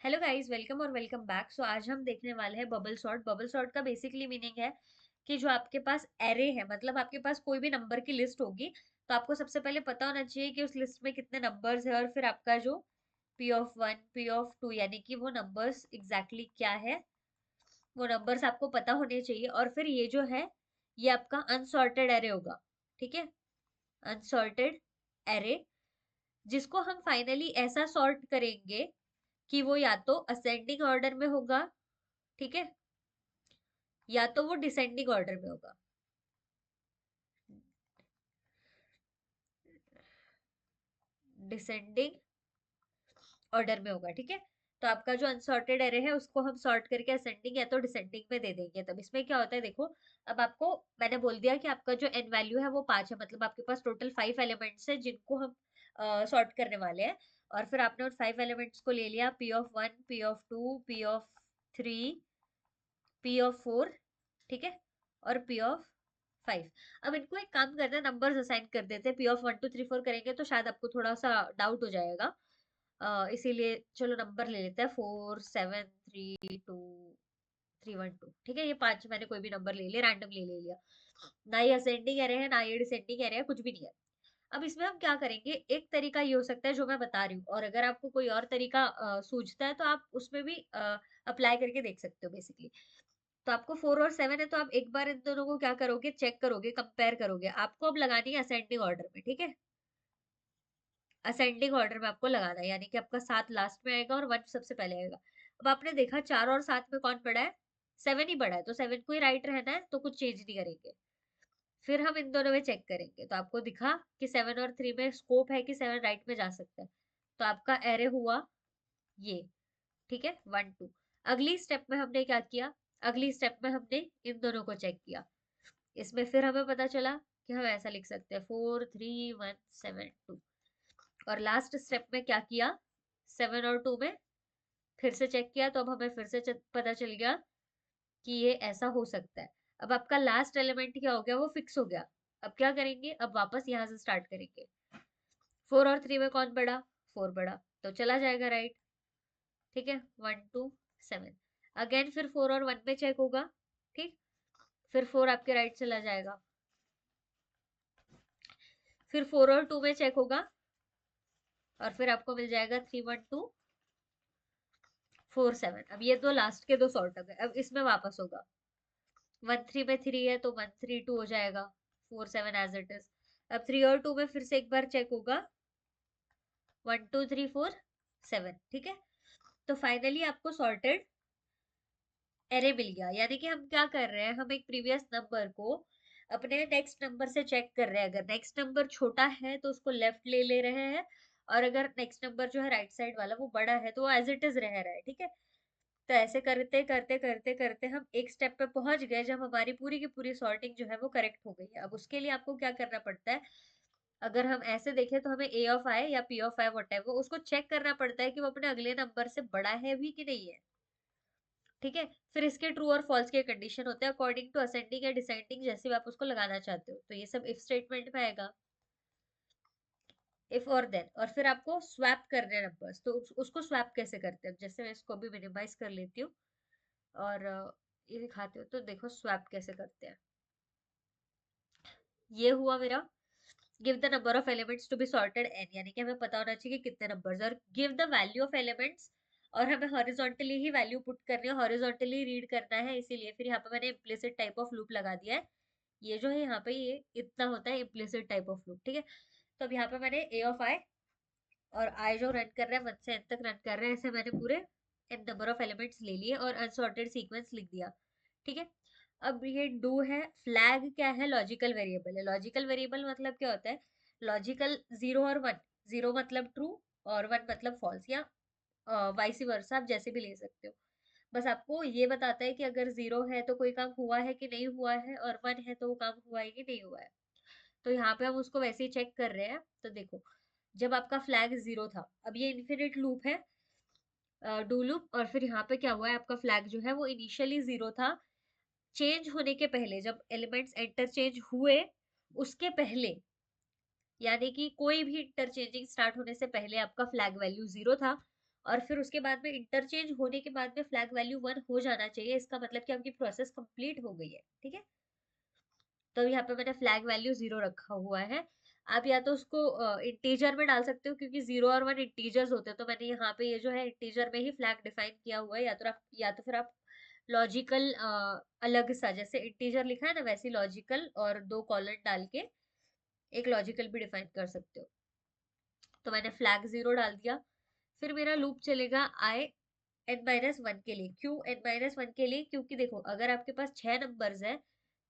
Hello guys, welcome और welcome back. सो आज हम देखने वाले हैं बबल सॉर्ट। बबल सॉर्ट का बेसिकली मीनिंग है कि जो आपके पास एरे है, मतलब आपके पास कोई भी नंबर की लिस्ट होगी, तो आपको सबसे पहले पता होना चाहिए कि उस लिस्ट में कितने नंबर्स है, और फिर आपका जो P(1), P(2) यानी कि वो नंबर्स एग्जैक्टली क्या है, वो नंबर्स आपको पता होने चाहिए। और फिर ये जो है, ये आपका अनसॉर्टेड एरे होगा। ठीक है, अनसॉर्टेड एरे, जिसको हम फाइनली ऐसा सॉर्ट करेंगे कि वो या तो असेंडिंग ऑर्डर में होगा, ठीक है, या तो वो डिसेंडिंग ऑर्डर में होगा। डिसेंडिंग ऑर्डर में होगा, ठीक है। तो आपका जो अनसॉर्टेड एरे है उसको हम सॉर्ट करके असेंडिंग या तो डिसेंडिंग में दे देंगे। तब इसमें क्या होता है, देखो, अब आपको मैंने बोल दिया कि आपका जो एन वैल्यू है वो 5 है, मतलब आपके पास टोटल 5 एलिमेंट्स है जिनको हम सॉर्ट करने वाले हैं। और फिर आपने उन 5 एलिमेंट्स को ले लिया, P(1), P(2), P(3), P(4), ठीक है, और P(5). अब इनको एक काम करते हैं, नंबर्स असाइन कर देते हैं। P(1), 2, 3, 4 करेंगे तो शायद आपको थोड़ा सा डाउट हो जाएगा। इसीलिए चलो नंबर ले लेते हैं, 4, 7, 3, 2, 3, 1, 2, ठीक है। ये 5 मैंने कोई भी नंबर ले लिया, रैंडमली ले लिया। ना ये असेंडिंग एरे है, ना ये डिसेंडिंग एरे है, कुछ भी नहीं है। अब इसमें हम क्या करेंगे, एक तरीका ये हो सकता है जो मैं बता रही हूँ, और अगर आपको कोई और तरीका सूझता है तो आप उसमें भी अप्लाई करके देख सकते हो बेसिकली। तो आपको 4 और 7 है, तो आप एक बार इन दोनों को क्या करोगे, चेक करोगे, कंपेयर करोगे। आपको अब लगानी है असेंडिंग ऑर्डर में, ठीक है। असेंडिंग ऑर्डर में आपको लगाना है, यानी कि आपका 7 लास्ट में आएगा और 1 सबसे पहले आएगा। अब आपने देखा 4 और 7 में कौन बड़ा है, 7 ही बड़ा है, तो 7 को ही राइट रहना है, तो कुछ चेंज नहीं करेंगे। फिर हम इन दोनों में चेक करेंगे, तो आपको दिखा कि 7 और 3 में स्कोप है कि 7 राइट में जा सकता है। तो आपका एरे हुआ ये, ठीक है, 1, 2। अगली स्टेप में हमने क्या किया, अगली स्टेप में हमने इन दोनों को चेक किया। इसमें फिर हमें पता चला कि हम ऐसा लिख सकते हैं, 4, 3, 1, 7, 2। और लास्ट स्टेप में क्या किया, 7 और 2 में फिर से चेक किया, तो अब हमें फिर से पता चल गया कि ये ऐसा हो सकता है। अब आपका लास्ट एलिमेंट क्या हो गया, वो फिक्स हो गया। अब क्या करेंगे, अब वापस यहाँ से स्टार्ट करेंगे। 4 और 3 में कौन बड़ा, 4 बड़ा, तो चला जाएगा राइट, ठीक है, 1, 2, 7। अगेन फिर 4 और 1 में चेक होगा, ठीक, फिर 4 आपके राइट चला जाएगा। फिर 4 और 2 में चेक होगा, और फिर आपको मिल जाएगा 3, 1, 2, 4, 7। अब ये दो लास्ट के दो सॉर्ट हो गए। अब इसमें वापस होगा, 1, 3 में 3 है तो 1, 3, 2 हो जाएगा, 4, 7 एज इट इज। अब 3 और 2 में फिर से एक बार चेक होगा, 1, 2, 3, 4, 7, ठीक है। तो फाइनली आपको सॉर्टेड एरे मिल गया। यानी कि हम क्या कर रहे हैं, हम एक प्रीवियस नंबर को अपने नेक्स्ट नंबर से चेक कर रहे हैं। अगर नेक्स्ट नंबर छोटा है तो उसको लेफ्ट ले ले रहे हैं, और अगर नेक्स्ट नंबर जो है राइट साइड वाला वो बड़ा है तो वो एज इट इज रह रहा है, ठीक है। तो ऐसे करते करते करते करते हम एक स्टेप पे पहुंच गए जब हमारी पूरी की पूरी सॉर्टिंग जो है वो करेक्ट हो गई है। अब उसके लिए आपको क्या करना पड़ता है, अगर हम ऐसे देखें तो हमें A(i) या P(i) व्हाटएवर उसको चेक करना पड़ता है कि वो अपने अगले नंबर से बड़ा है भी कि नहीं है, ठीक है। फिर इसके ट्रू और फॉल्स के कंडीशन होते हैं अकॉर्डिंग टू असेंडिंग या डिसेंडिंग, जैसे भी आप उसको लगाना चाहते हो। तो ये सब इफ स्टेटमेंट में आएगा, इफ और देन। और फिर आपको स्वैप करने नंबर्स, तो उसको स्वैप कैसे करते हैं, जैसे मैं इसको भी मिनिमाइज कर लेती हूँ और ये दिखाती हूँ। तो देखो स्वैप कैसे करते हैं। ये हुआ मेरा, give the number of elements to be sorted n, यानी कि हमें पता होना चाहिए कि कितने नंबर्स, और give the value of elements, और हमें हॉरिजॉन्टली ही वैल्यू पुट करनी है, हॉरिजॉन्टली रीड करना है, इसीलिए फिर यहाँ पे मैंने इम्प्लिसिट टाइप ऑफ लूप लगा दिया है। ये जो है यहाँ पे ये इतना होता है इम्प्लिसिट टाइप ऑफ लूप, ठीक है। तो अब यहाँ पे मैंने A(i) और i जो रन कर रहा है 1 से n तक रन कर रहे हैं, ऐसे मैंने पूरे n नंबर ऑफ एलिमेंट्स ले लिए और अनसॉर्टेड सीक्वेंस लिख दिया, ठीक है। अब ये डू है, फ्लैग क्या है, लॉजिकल वेरिएबल है। लॉजिकल वेरिएबल मतलब क्या होता है, लॉजिकल 0 और 1, 0 मतलब ट्रू और 1 मतलब फॉल्स, या वाइस वर्सा, आप जैसे भी ले सकते हो। बस आपको ये बताता है कि अगर 0 है तो कोई काम हुआ है कि नहीं हुआ है, और 1 है तो वो काम हुआ है कि नहीं हुआ है। तो यहाँ पे हम उसको वैसे ही चेक कर रहे हैं। तो देखो, जब आपका फ्लैग 0 था, अब ये इन्फिनिट लूप है, डू लूप, और फिर यहाँ पे क्या हुआ है, आपका फ्लैग जो है वो इनिशियली 0 था, चेंज होने के पहले, जब एलिमेंट्स इंटरचेंज हुए उसके पहले, यानी कि कोई भी इंटरचेंजिंग स्टार्ट होने से पहले आपका फ्लैग वैल्यू 0 था, और फिर उसके बाद में इंटरचेंज होने के बाद में फ्लैग वैल्यू 1 हो जाना चाहिए, इसका मतलब कि आपकी प्रोसेस कंप्लीट हो गई है, ठीक है। तो यहाँ पे मैंने फ्लैग वैल्यू 0 रखा हुआ है। आप या तो उसको इंटीजर में डाल सकते हो, क्योंकि 0 और 1 इंटीजर्स होते हैं, तो मैंने यहाँ पे ये जो है इंटीजर में ही फ्लैग डिफाइन किया हुआ है। या तो फिर आप लॉजिकल अलग सा, जैसे इंटीजर लिखा है ना वैसे लॉजिकल और 2 कॉलन डाल के एक लॉजिकल भी डिफाइन कर सकते हो। तो मैंने फ्लैग 0 डाल दिया। फिर मेरा लूप चलेगा आई n-1 के लिए। क्यों n-1 के लिए? क्योंकि देखो, अगर आपके पास 6 नंबर्स है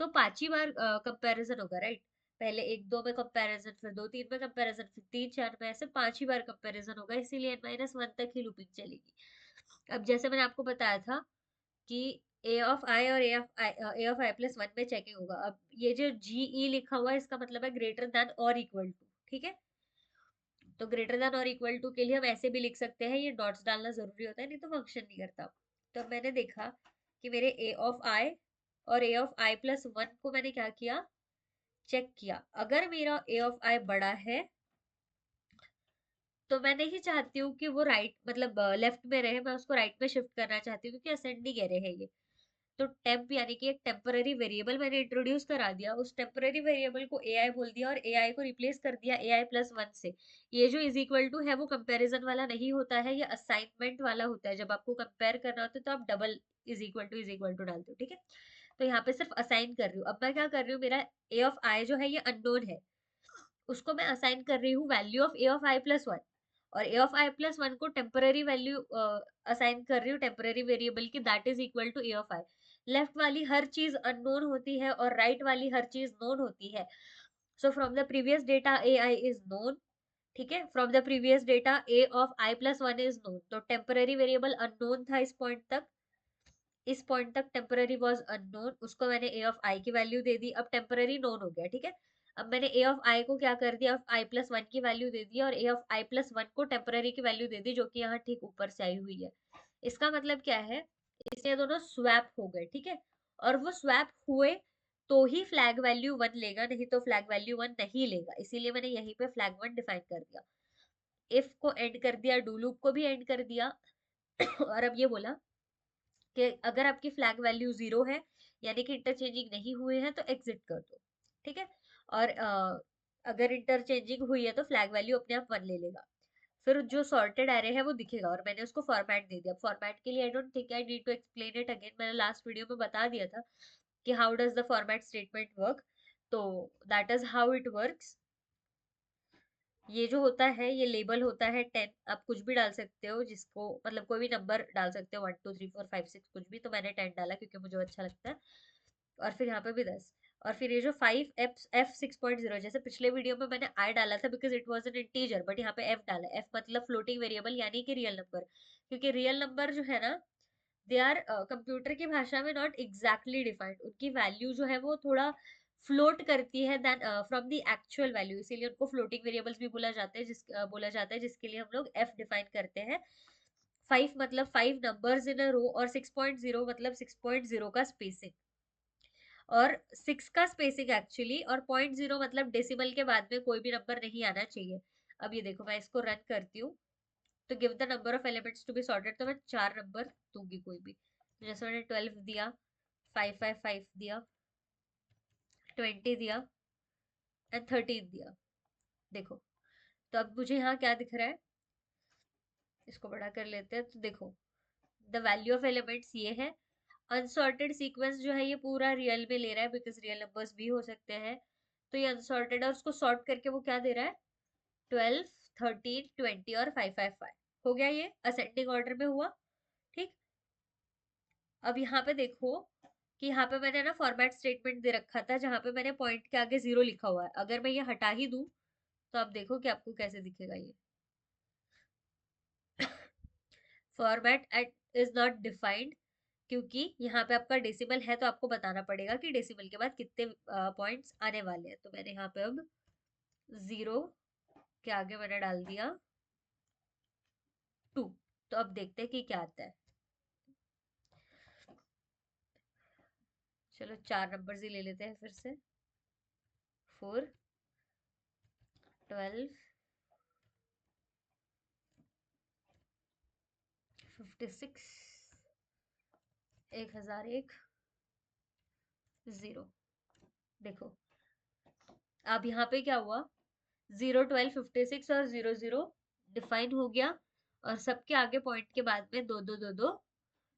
तो 5 ही बार कंपैरिजन होगा, राइट। पहले 1 2 में कंपैरिजन, फिर 2 3 में कंपैरिजन, फिर 3 4 में, ऐसे 5 ही बार कंपैरिजन होगा, इसीलिए n-1 तक ही लूपिंग चलेगी। अब जैसे मैंने आपको बताया था कि ए ऑफ आई और ए ऑफ आई+1 में चेकिंग होगा। अब ये जो जी ई लिखा हुआ है, इसका मतलब है ग्रेटर देन और इक्वल टू, ठीक है। तो ग्रेटर देन और इक्वल टू के लिए हम ऐसे भी लिख सकते हैं, ये डॉट्स डालना जरूरी होता है, नहीं तो फंक्शन नहीं करता। तो मैंने देखा कि मेरे ए ऑफ आई और ए ऑफ आई+1 को मैंने क्या किया, चेक किया। अगर मेरा ए ऑफ आई बड़ा है तो मैं नहीं चाहती हूँ कि वो राइट मतलब लेफ्ट में रहे, मैं उसको राइट में शिफ्ट करना चाहती हूँ, क्योंकि असेंडिंग एरे है ये। तो टेम्प यानी कि एक टेम्पररी वेरिएबल मैंने इंट्रोड्यूस करा दिया, उस टेम्पररी वेरिएबल को ए आई बोल दिया और ए आई को रिप्लेस कर दिया ए आई+1 से। ये जो इज इक्वल टू है वो कंपैरिजन वाला नहीं होता है, ये असाइनमेंट वाला होता है। जब आपको कंपेयर करना होता है तो आप डबल इज इक्वल टू डालते हो, ठीक है। तो यहाँ पे सिर्फ असाइन कर रही हूँ। अब मैं क्या कर रही हूँ, मेरा ए ऑफ आई जो है ये अननोन है, उसको मैं असाइन कर रही हूँ वैल्यू ऑफ ए ऑफ आई+1, और ए ऑफ आई+1 को टेम्पररी वैल्यू असाइन कर रही हूँ टेम्पररी वेरिएबल की, that is equal to A of I. Left वाली हर चीज अननोन होती है और राइट वाली हर चीज नोन होती है। So from the previous data a i is known, ठीक है। From the previous data a of i is known. तो टेम्पररी वेरिएबल अननोन था इस पॉइंट तक, इस पॉइंट तक टेम्पररी वाज अननोन, उसको मैंने ए ऑफ आई की वैल्यू दे दी। अब टेम्पररी नोन हो गया, ठीक है। अब मैंने ए ऑफ आई को क्या कर दिया, आई+1 की वैल्यू दे दी, और ए ऑफ आई+1 को टेम्पररी की वैल्यू दे दी, जो कि यहाँ ठीक ऊपर से आई हुई है। इसका मतलब क्या है, इससे दोनों स्वैप हो गए, ठीक है। और वो स्वैप हुए तो ही फ्लैग वैल्यू 1 लेगा, नहीं तो फ्लैग वैल्यू 1 नहीं लेगा, इसीलिए मैंने यहीं पे फ्लैग 1 डिफाइन कर दिया। इफ को एंड कर दिया, डू लूप को भी एंड कर दिया। और अब ये बोला कि अगर आपकी फ्लैग वैल्यू 0 है, यानी कि इंटरचेंजिंग नहीं हुए हैं, तो एग्जिट कर दो, ठीक है। और अगर इंटरचेंजिंग हुई है तो फ्लैग वैल्यू अपने आप 1 ले लेगा। फिर जो सॉर्टेड एरे है वो दिखेगा, और मैंने उसको फॉर्मेट दे दिया। फॉर्मेट के लिए I don't think I need to explain it again, मैंने लास्ट वीडियो में बता दिया था कि how does the format statement work. तो that is how it works. ये जो होता है ये लेबल होता है 10, आप कुछ भी डाल सकते हो, जिसको मतलब कोई भी नंबर डाल सकते हो, 1 2 3 4 5 6 कुछ भी, तो मैंने 10 डाला क्योंकि मुझे अच्छा लगता है। और फिर यहाँ पे भी 10। और फिर ये जो 5 f6.0, जैसे पिछले वीडियो में मैंने आई डाला था because it was an integer, but यहाँ पे एफ डाला। एफ मतलब फ्लोटिंग वेरिएबल, यानी कि रियल नंबर। क्योंकि रियल नंबर जो है ना, दे आर कंप्यूटर की भाषा में नॉट एग्जैक्टली डिफाइंड, उनकी वैल्यू जो है वो थोड़ा फ्लोट करती है then from the actual value, इसीलिए उनको फ्लोटिंग वेरिएबल्स भी बोला जाता है, जिसके लिए हम लोग एफ डिफाइन करते हैं। 5 मतलब 5 नंबर्स इन अ रो, और 6.0 मतलब 6.0 का स्पेसिंग, और 6 का स्पेसिंग एक्चुअली, और 0.0 मतलब डेसिमल के बाद में कोई भी नंबर नहीं आना चाहिए। अब ये देखो, मैं इसको रन करती हूँ, तो give the number of elements to be sorted, तो मैं 4 नंबर दूंगी कोई भी। तो जैसे मैंने 12 दिया, 5 5 5 दिया, 20 दिया, एंड 13 दिया। देखो, तो अब मुझे यहाँ क्या दिख रहा है, इसको बड़ा कर लेते हैं, तो देखो द वैल्यू ऑफ एलिमेंट्स ये है। अनसॉर्टेड सीक्वेंस जो है ये पूरा रियल में ले रहा है, बिकॉज रियल नंबर्स भी हो सकते हैं। तो ये अनसॉर्टेड है, और उसको सॉर्ट करके वो क्या दे रहा है, 12 13 20 और 5 5 5 हो गया, ये असेंडिंग ऑर्डर में हुआ, ठीक। अब यहाँ पे देखो कि यहाँ पे मैंने ना फॉर्मेट स्टेटमेंट दे रखा था, जहाँ पे मैंने पॉइंट के आगे 0 लिखा हुआ है। अगर मैं ये हटा ही दूं तो आप देखो कि आपको कैसे दिखेगा ये। Format at is not defined, क्योंकि यहाँ पे आपका डेसिमल है, तो आपको बताना पड़ेगा कि डेसिमल के बाद कितने पॉइंट्स आने वाले हैं। तो मैंने यहाँ पे अब 0 के आगे मैंने डाल दिया 2। तो अब देखते हैं कि क्या आता है। चलो 4 नंबर ही ले लेते हैं फिर से। 4 12 56, 1001, 0। देखो अब यहाँ पे क्या हुआ, 0, 12, 56 और 00 डिफाइन हो गया, और सबके आगे पॉइंट के बाद में दो दो दो दो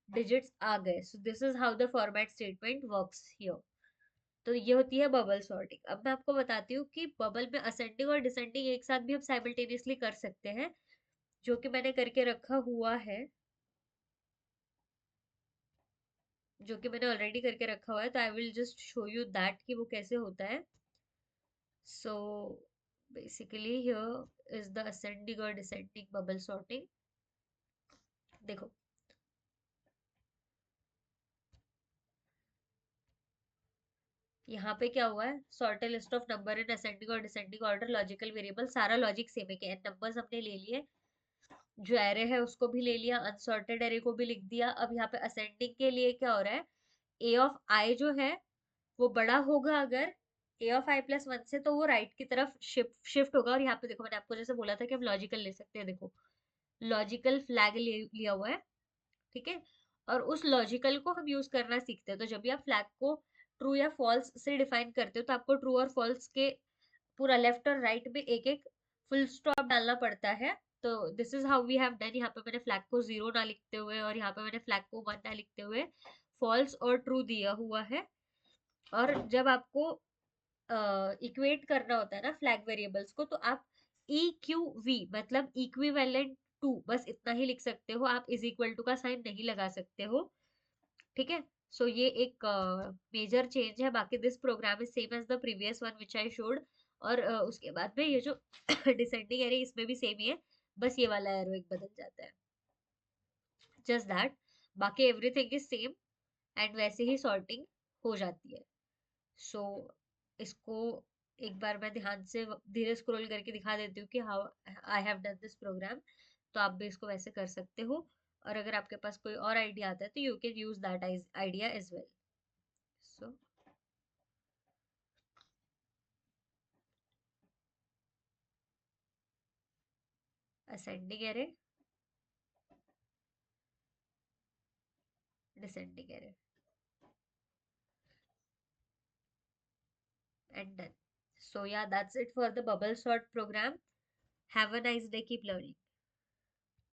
डिजिट्स आ गए। So this is how the format statement works here. तो ये होती है बबल सॉर्टिंग। अब मैं आपको बताती हूँ कि बबल में असेंडिंग और डिसेंडिंग एक साथ भी हम साइमल्टेनियसली कर सकते हैं, जो कि मैंने करके रखा हुआ है, जो कि मैंने ऑलरेडी करके रखा हुआ है। तो I will just show you that कि वो कैसे होता है। So basically here is the ascending और डिसेंडिंग बबल सॉर्टिंग। देखो यहाँ पे क्या हुआ है, sort A list of number in ascending और डिसेंडिंग ऑर्डर, लॉजिकल वेरिएबल, सारा लॉजिक सेम है कि एन नंबर्स हमने ले लिए, जो एरे है उसको भी ले लिया, अनसॉर्टेड एरे को भी लिख दिया। अब यहाँ पे असेंडिंग के लिए क्या हो रहा है, ए ऑफ आई जो है वो बड़ा होगा अगर ए ऑफ आई प्लस वन से, तो वो राइट की तरफ शिफ्ट शिफ्ट होगा। और यहाँ पे देखो मैंने आपको जैसे बोला था कि हम लॉजिकल ले सकते हैं, देखो लॉजिकल फ्लैग लिया हुआ है, ठीक है। और उस लॉजिकल को हम यूज करना सीखते हैं। तो जब भी आप फ्लैग को ट्रू या फॉल्स से डिफाइन करते हो, तो आपको ट्रू और फॉल्स के पूरा लेफ्ट और राइट में एक एक फुल स्टॉप डालना पड़ता है। तो this is how we have done. यहाँ पे मैंने फ्लैग को 0 ना लिखते हुए, और यहाँ पे मैंने फ्लैग को 1 ना लिखते हुए फॉल्स और ट्रू दिया हुआ है। और जब आपको इक्वेट करना होता है ना फ्लैग वेरिएबल्स को, तो आप ई क्यू वी मतलब इक्विवेलेंट टू बस इतना ही लिख सकते हो, आप इज इक्वल टू का साइन नहीं लगा सकते हो, ठीक है। सो ये एक मेजर चेंज है। बाकी this program is same as the previous one which I showed. और उसके बाद में ये जो डिसेंडिंग एरे इसमें भी सेम ही है, बस ये वाला एरो एक बदल जाता है, जस्ट दैट। बाकी एवरीथिंग इज सेम, एंड वैसे ही सॉर्टिंग हो जाती है। सो इसको एक बार मैं ध्यान से धीरे स्क्रॉल करके दिखा देती हूँ कि how I have done this program. तो आप भी इसको वैसे कर सकते हो, और अगर आपके पास कोई और आइडिया आता है तो you can use that idea as well. So ascending array, descending array, and done. So yeah, that's it for the bubble sort program. Have a nice day, keep learning.